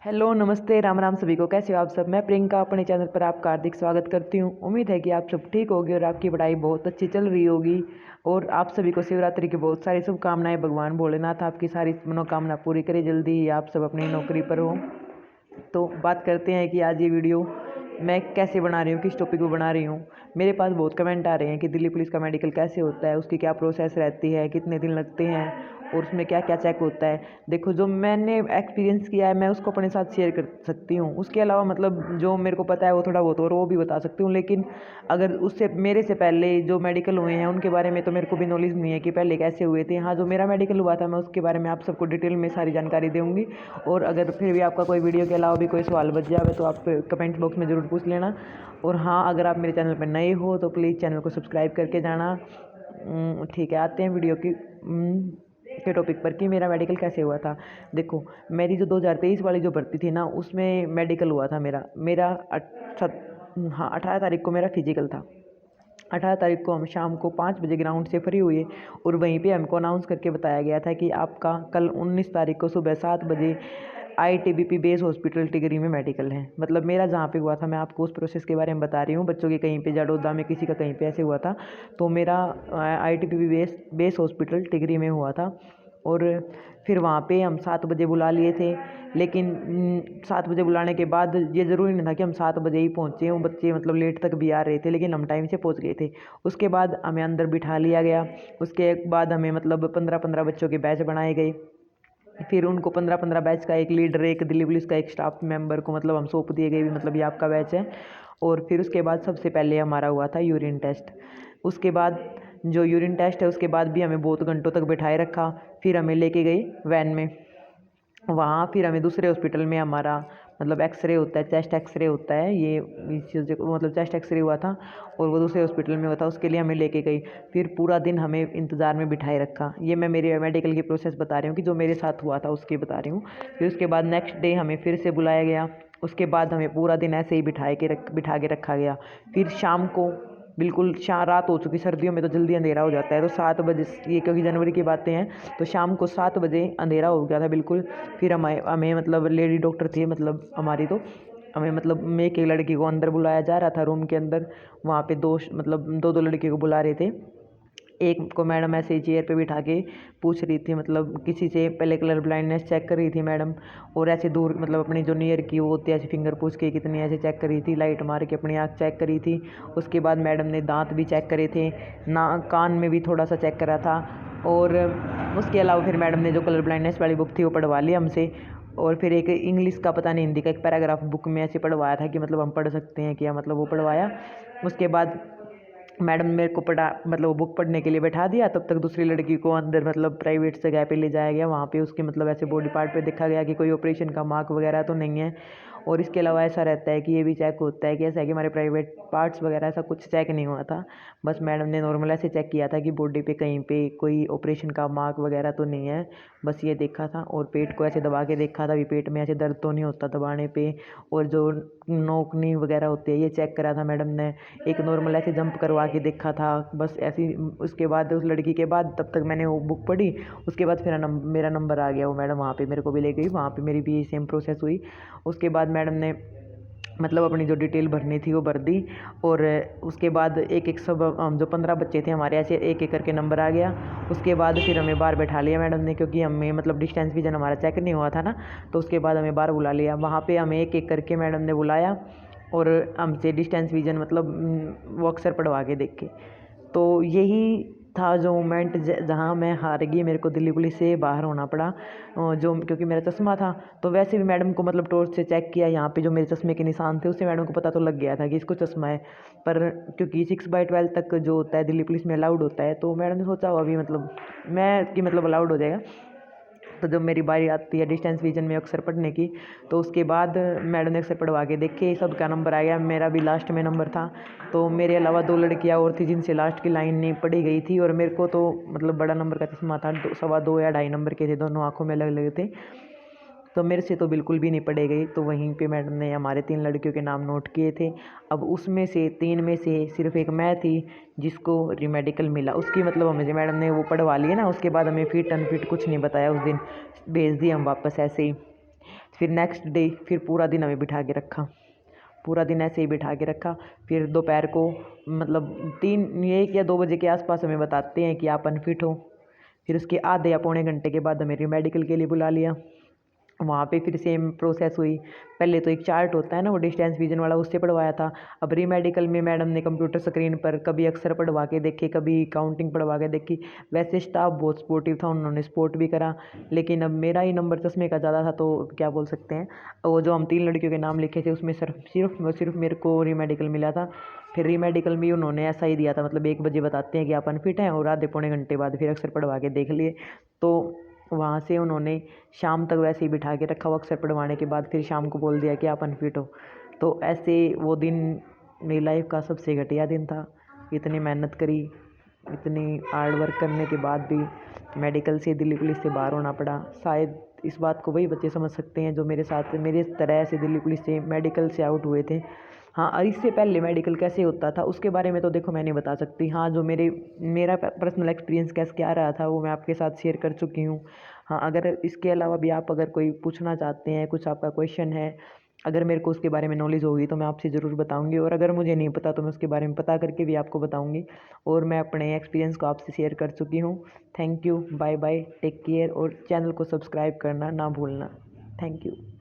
Hello, नमस्ते, राम राम सभी को। कैसे हो आप सब? मैं प्रियंका अपने चैनल पर आपका हार्दिक स्वागत करती हूँ। उम्मीद है कि आप सब ठीक होगे और आपकी पढ़ाई बहुत अच्छी चल रही होगी। और आप सभी को शिवरात्रि की बहुत सारी शुभकामनाएं। भगवान भोलेनाथ आपकी सारी मनोकामना पूरी करे जल्दी ही आप सब अपनी नौकरी पर हो। तो बात करते हैं कि आज ये वीडियो मैं कैसे बना रही हूँ, किस टॉपिक पर बना रही हूँ। मेरे पास बहुत कमेंट आ रहे हैं कि दिल्ली पुलिस का मेडिकल कैसे होता है, उसकी क्या प्रोसेस रहती है, कितने दिन लगते हैं और उसमें क्या क्या चेक होता है। देखो, जो मैंने एक्सपीरियंस किया है मैं उसको अपने साथ शेयर कर सकती हूँ। उसके अलावा मतलब जो मेरे को पता है वो थोड़ा बहुत और वो भी बता सकती हूँ। लेकिन अगर उससे मेरे से पहले जो मेडिकल हुए हैं उनके बारे में तो मेरे को भी नॉलेज नहीं है कि पहले कैसे हुए थे। हाँ, जो मेरा मेडिकल हुआ था मैं उसके बारे में आप सबको डिटेल में सारी जानकारी दूँगी। और अगर फिर भी आपका कोई वीडियो के अलावा भी कोई सवाल बच जाए तो आप कमेंट बॉक्स में ज़रूर पूछ लेना। और हाँ, अगर आप मेरे चैनल पर नए हो तो प्लीज़ चैनल को सब्सक्राइब करके जाना। ठीक है, आते हैं वीडियो के टॉपिक पर कि मेरा मेडिकल कैसे हुआ था। देखो, मेरी जो 2023 वाली जो भर्ती थी ना उसमें मेडिकल हुआ था मेरा मेरा 18 तारीख को मेरा फिजिकल था। 18 तारीख को हम शाम को 5 बजे ग्राउंड से फ्री हुए और वहीं पे हमको अनाउंस करके बताया गया था कि आपका कल 19 तारीख को सुबह 7 बजे आईटीबीपी बेस हॉस्पिटल टिगरी में मेडिकल है। मतलब मेरा जहाँ पे हुआ था मैं आपको उस प्रोसेस के बारे में बता रही हूँ। बच्चों के कहीं पे जाडोदा में किसी का कहीं पे ऐसे हुआ था। तो मेरा आईटीबीपी बेस हॉस्पिटल टिगरी में हुआ था। और फिर वहाँ पे हम 7 बजे बुला लिए थे। लेकिन 7 बजे बुलाने के बाद ये ज़रूरी नहीं था कि हम 7 बजे ही पहुँचे। वो बच्चे मतलब लेट तक भी आ रहे थे लेकिन हम टाइम से पहुँच गए थे। उसके बाद हमें अंदर बिठा लिया गया। उसके बाद हमें मतलब 15-15 बच्चों के बैच बनाए गए। फिर उनको 15-15 बैच का एक लीडर, एक दिल्ली पुलिस का एक स्टाफ मेंबर को मतलब हम सौंप दिए गए भी, मतलब ये आपका बैच है। और फिर उसके बाद सबसे पहले हमारा हुआ था यूरिन टेस्ट। उसके बाद जो यूरिन टेस्ट है उसके बाद भी हमें बहुत घंटों तक बैठाए रखा। फिर हमें लेके गई वैन में। वहाँ फिर हमें दूसरे हॉस्पिटल में हमारा मतलब एक्सरे होता है, चेस्ट एक्सरे होता है। ये इस चीज़ मतलब चेस्ट एक्सरे हुआ था और वो दूसरे हॉस्पिटल में हुआ था। उसके लिए हमें लेके गई। फिर पूरा दिन हमें इंतज़ार में बिठाए रखा। ये मैं मेरे मेडिकल की प्रोसेस बता रही हूँ कि जो मेरे साथ हुआ था उसकी बता रही हूँ। फिर उसके बाद नेक्स्ट डे हमें फिर से बुलाया गया। उसके बाद हमें पूरा दिन ऐसे ही बिठा के रखा गया। फिर शाम को बिल्कुल रात हो चुकी। सर्दियों में तो जल्दी अंधेरा हो जाता है तो 7 बजे, ये क्योंकि जनवरी की बातें हैं, तो शाम को 7 बजे अंधेरा हो गया था बिल्कुल। फिर हमें मतलब लेडी डॉक्टर थी मतलब हमारी, तो हमें मतलब एक एक लड़की को अंदर बुलाया जा रहा था रूम के अंदर। वहाँ पे दो दो लड़की को बुला रहे थे। एक को मैडम ऐसे ही चेयर पे बिठा के पूछ रही थी, मतलब किसी से पहले कलर ब्लाइंडनेस चेक कर रही थी मैडम। और ऐसे दूर मतलब अपनी जो नियर की वो होती है ऐसे फिंगर पूछ के कितनी ऐसे चेक करी थी, लाइट मार के अपनी आँख चेक करी थी। उसके बाद मैडम ने दांत भी चेक करे थे, ना कान में भी थोड़ा सा चेक करा था। और उसके अलावा फिर मैडम ने जो कलर ब्लाइंडनेस वाली बुक थी वो पढ़वा ली हमसे। और फिर एक इंग्लिश का पता नहीं हिंदी का एक पैराग्राफ बुक में ऐसे पढ़वाया था कि मतलब हम पढ़ सकते हैं क्या, मतलब वो पढ़वाया। उसके बाद मैडम मेरे को पढ़ा मतलब वो बुक पढ़ने के लिए बैठा दिया। तब तक दूसरी लड़की को अंदर मतलब प्राइवेट जगह पे ले जाया गया। वहाँ पे उसके मतलब ऐसे बॉडी पार्ट पे देखा गया कि कोई ऑपरेशन का मार्क वगैरह तो नहीं है। और इसके अलावा ऐसा रहता है कि ये भी चेक होता है कि ऐसा है कि हमारे प्राइवेट पार्ट्स वगैरह ऐसा कुछ चेक नहीं हुआ था। बस मैडम ने नॉर्मल ऐसे चेक किया था कि बॉडी पे कहीं पे कोई ऑपरेशन का मार्क वगैरह तो नहीं है, बस ये देखा था। और पेट को ऐसे दबा के देखा था भी पेट में ऐसे दर्द तो नहीं होता दबाने पे। और जो नोकनी वगैरह होती है ये चेक करा था मैडम ने। एक नॉर्मल ऐसे जंप करवा के देखा था, बस ऐसी। उसके बाद उस लड़की के बाद तब तक मैंने वो बुक पढ़ी। उसके बाद फिर मेरा नंबर आ गया। वो मैडम वहाँ पे मेरे को भी ले गई, वहाँ पे मेरी भी सेम प्रोसेस हुई। उसके बाद मैडम ने मतलब अपनी जो डिटेल भरनी थी वो भर दी। और उसके बाद एक एक सब हम जो 15 बच्चे थे हमारे ऐसे एक एक करके नंबर आ गया। उसके बाद फिर हमें बाहर बैठा लिया मैडम ने, क्योंकि हमें मतलब डिस्टेंस विजन हमारा चेक नहीं हुआ था ना। तो उसके बाद हमें बाहर बुला लिया। वहाँ पे हमें एक एक करके मैडम ने बुलाया और हमसे डिस्टेंस विजन मतलब वो अक्सर पढ़वा के देख के। तो यही था जो मोमेंट जहाँ मैं हार गई, मेरे को दिल्ली पुलिस से बाहर होना पड़ा। जो क्योंकि मेरा चश्मा था तो वैसे भी मैडम को मतलब टॉर्च से चेक किया यहाँ पे जो मेरे चश्मे के निशान थे, उससे मैडम को पता तो लग गया था कि इसको चश्मा है। पर क्योंकि 6/12 तक जो होता है दिल्ली पुलिस में अलाउड होता है, तो मैडम ने सोचा हो अभी मतलब मैं कि मतलब अलाउड हो जाएगा। तो जब मेरी बारी आती है डिस्टेंस विजन में अक्सर पढ़ने की, तो उसके बाद मैडम ने अक्सर पढ़वा के देखे, सबका नंबर आ गया, मेरा भी लास्ट में नंबर था। तो मेरे अलावा 2 लड़कियां और थी जिनसे लास्ट की लाइन नहीं पढ़ी गई थी। और मेरे को तो मतलब बड़ा नंबर का चश्मा था, 2.25 या 2.5 नंबर के थे, दोनों आँखों में अलग अलग थे। तो मेरे से तो बिल्कुल भी नहीं पढ़े गई। तो वहीं पे मैडम ने हमारे 3 लड़कियों के नाम नोट किए थे। अब उसमें से 3 में से सिर्फ एक मैं थी जिसको रीमेडिकल मिला। उसकी मतलब हमें मैडम ने वो पढ़वा लिए ना, उसके बाद हमें फिट अनफिट कुछ नहीं बताया उस दिन, भेज दिए हम वापस ऐसे ही। फिर नेक्स्ट डे फिर पूरा दिन हमें बिठा के रखा, पूरा दिन ऐसे ही बिठा के रखा। फिर दोपहर को मतलब 1 या 2 बजे के आसपास हमें बताते हैं कि आप अनफिट हो। फिर उसके आधे या पौने घंटे के बाद हमें रीमेडिकल के लिए बुला लिया। वहाँ पे फिर सेम प्रोसेस हुई। पहले तो एक चार्ट होता है ना वो डिस्टेंस विजन वाला, उससे पढ़वाया था। अब रीमेडिकल में मैडम ने कंप्यूटर स्क्रीन पर कभी अक्षर पढ़वा के देखे, कभी काउंटिंग पढ़वा के देखी। वैसे स्टाफ बहुत सपोर्टिव था, उन्होंने सपोर्ट भी करा। लेकिन अब मेरा ही नंबर चश्मे का ज़्यादा था, तो क्या बोल सकते हैं, वो जो हम 3 लड़कियों के नाम लिखे थे उसमें सिर्फ मेरे को रीमेडिकल मिला था। फिर रीमेडिकल भी उन्होंने ऐसा ही दिया था, मतलब 1 बजे बताते हैं कि आप अनफिट हैं और आधे पौने घंटे बाद फिर अक्षर पढ़वा के देख लिए। तो वहाँ से उन्होंने शाम तक वैसे ही बिठा के रखा। वो अक्षर पढ़वाने के बाद फिर शाम को बोल दिया कि आप अनफिट हो। तो ऐसे वो दिन मेरी लाइफ का सबसे घटिया दिन था। इतनी मेहनत करी, इतनी हार्ड वर्क करने के बाद भी मेडिकल से, दिल्ली पुलिस से बाहर होना पड़ा। शायद इस बात को वही बच्चे समझ सकते हैं जो मेरे साथ मेरे तरह से दिल्ली पुलिस से मेडिकल से आउट हुए थे। हाँ, और इससे पहले मेडिकल कैसे होता था उसके बारे में तो देखो मैं नहीं बता सकती। हाँ, जो मेरा पर्सनल एक्सपीरियंस कैसे क्या रहा था वो मैं आपके साथ शेयर कर चुकी हूँ। हाँ, अगर इसके अलावा भी आप अगर कोई पूछना चाहते हैं, कुछ आपका क्वेश्चन है, अगर मेरे को उसके बारे में नॉलेज होगी तो मैं आपसे ज़रूर बताऊंगी। और अगर मुझे नहीं पता तो मैं उसके बारे में पता करके भी आपको बताऊंगी। और मैं अपने एक्सपीरियंस को आपसे शेयर कर चुकी हूँ। Thank you, bye bye, take care, और चैनल को सब्सक्राइब करना ना भूलना। Thank you.